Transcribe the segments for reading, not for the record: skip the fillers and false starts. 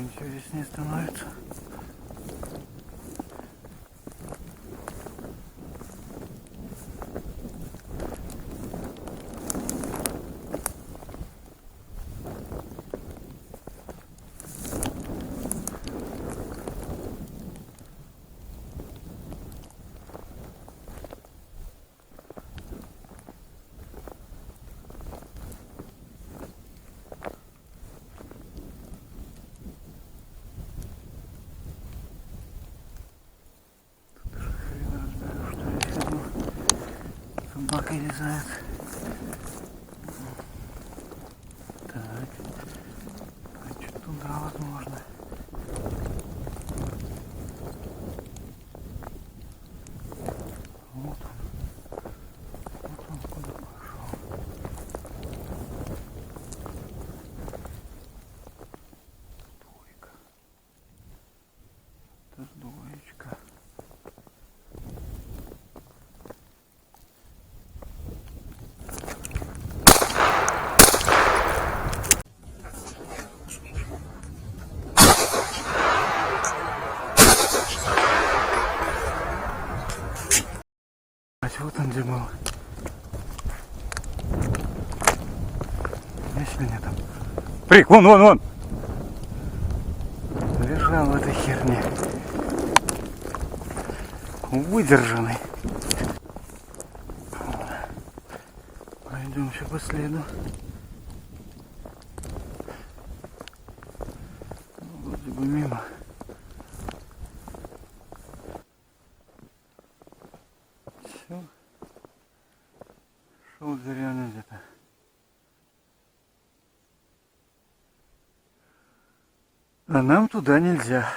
интереснее становится. Собака или заяц. Так. Значит, туда возможно. Вот он. Вот он куда пошел. Двойка. Это двоечка. Вот он где был. Есть ли нет там? Прик, вон! Лежал в этой херне. Выдержанный. Пойдем еще по следу. Вроде бы мимо. Все. Шел реально где-то. А нам туда нельзя.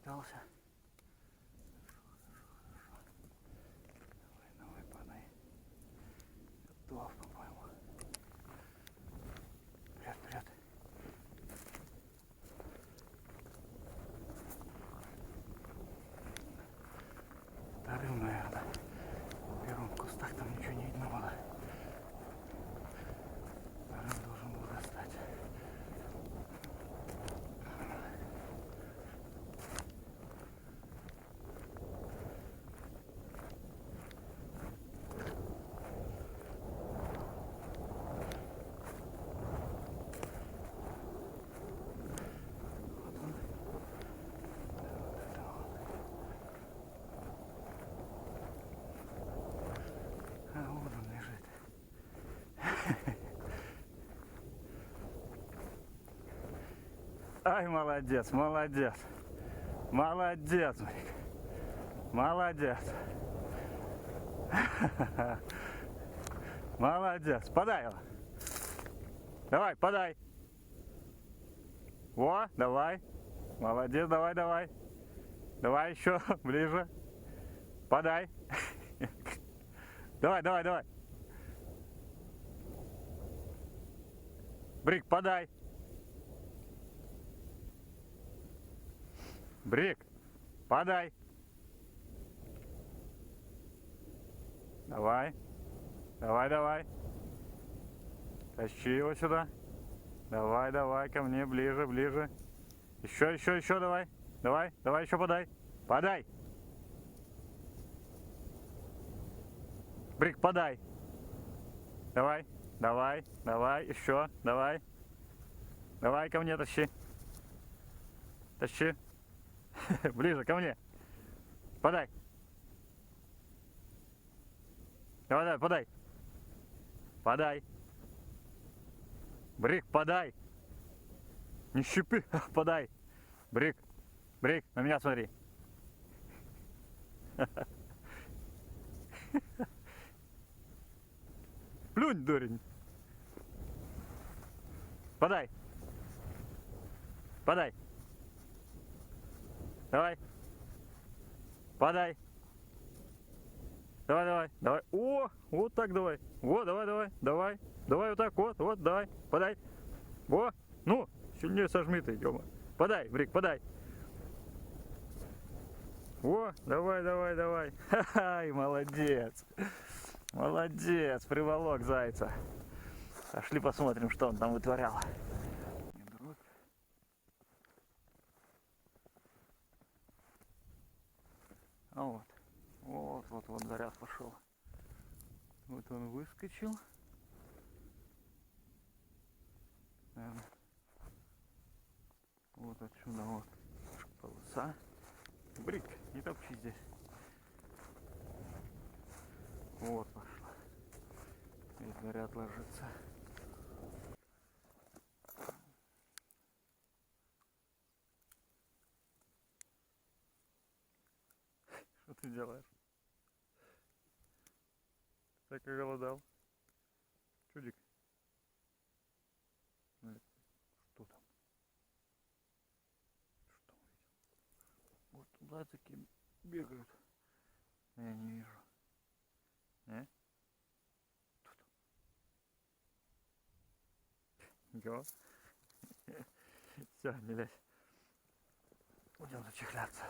Отчитался. Давай, давай, падай. Готов, по-моему. Вперед, вперед. Вторым, наверное. В первом кустах там ничего не видно было. Вторым должен был достать. Вот он. Вот это вот. А вот он лежит. Ай, молодец, молодец. Молодец, Марик. Молодец. Молодец. Подай его. Давай, подай. Во, давай. Молодец, давай, давай. Давай еще ближе. Подай. Давай, давай, давай. Брик, подай. Брик, подай. Давай. Давай, давай. Тащи его сюда. Давай, давай, ко мне, ближе, ближе. Еще, еще, еще, давай. Давай, давай, еще подай. Подай. Брик, подай. Давай, давай, давай, еще, давай. Давай ко мне тащи. Тащи. Ближе ко мне. Подай. Давай, давай, подай. Подай. Брик, подай. Не щипи, подай. Брик, Брик, на меня смотри. Плюнь, дурень. Подай. Подай. Давай. Подай. Давай, давай, давай. О, вот так давай. Вот, давай, давай, давай. Давай вот так, вот, вот, давай. Подай. Во, ну, сильнее сожми ты, ё-мо. Подай, Брик, подай. О, давай, давай, давай. Ха-ха, молодец. Молодец, приволок зайца. Пошли посмотрим, что он там вытворял. А вот, вот, вот, вот заряд пошел. Вот он выскочил. Наверное, вот отсюда вот полоса. Брик, не топчи здесь. Вот пошла. И заряд ложится. Что ты делаешь? Так и голодал. Чудик. Что там? Что там видел? Вот туда такие бегают. Я не вижу. Кто там? Йо. Все, не лезь. Будем зачехляться.